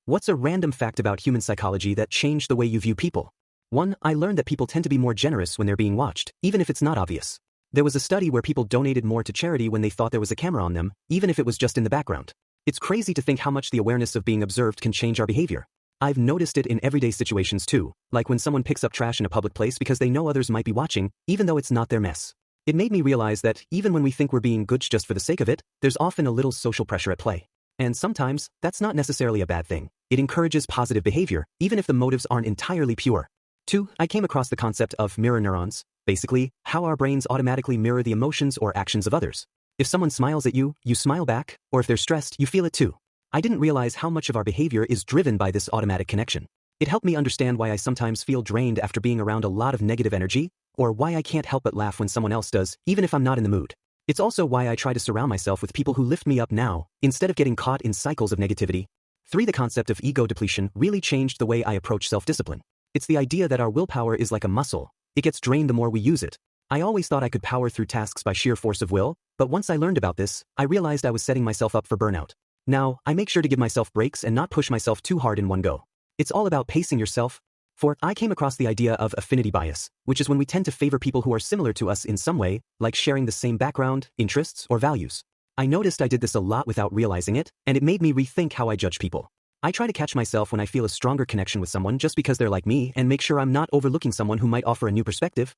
What's a random fact about human psychology that changed the way you view people? 1. I learned that people tend to be more generous when they're being watched, even if it's not obvious. There was a study where people donated more to charity when they thought there was a camera on them, even if it was just in the background. It's crazy to think how much the awareness of being observed can change our behavior. I've noticed it in everyday situations too, like when someone picks up trash in a public place because they know others might be watching, even though it's not their mess. It made me realize that even when we think we're being good just for the sake of it, there's often a little social pressure at play. And sometimes, that's not necessarily a bad thing. It encourages positive behavior, even if the motives aren't entirely pure. 2. I came across the concept of mirror neurons, basically, how our brains automatically mirror the emotions or actions of others. If someone smiles at you, you smile back, or if they're stressed, you feel it too. I didn't realize how much of our behavior is driven by this automatic connection. It helped me understand why I sometimes feel drained after being around a lot of negative energy, or why I can't help but laugh when someone else does, even if I'm not in the mood. It's also why I try to surround myself with people who lift me up now, instead of getting caught in cycles of negativity. 3. The concept of ego depletion really changed the way I approach self-discipline. It's the idea that our willpower is like a muscle. It gets drained the more we use it. I always thought I could power through tasks by sheer force of will, but once I learned about this, I realized I was setting myself up for burnout. Now, I make sure to give myself breaks and not push myself too hard in one go. It's all about pacing yourself. 4. I came across the idea of affinity bias, which is when we tend to favor people who are similar to us in some way, like sharing the same background, interests, or values. I noticed I did this a lot without realizing it, and it made me rethink how I judge people. I try to catch myself when I feel a stronger connection with someone just because they're like me and make sure I'm not overlooking someone who might offer a new perspective.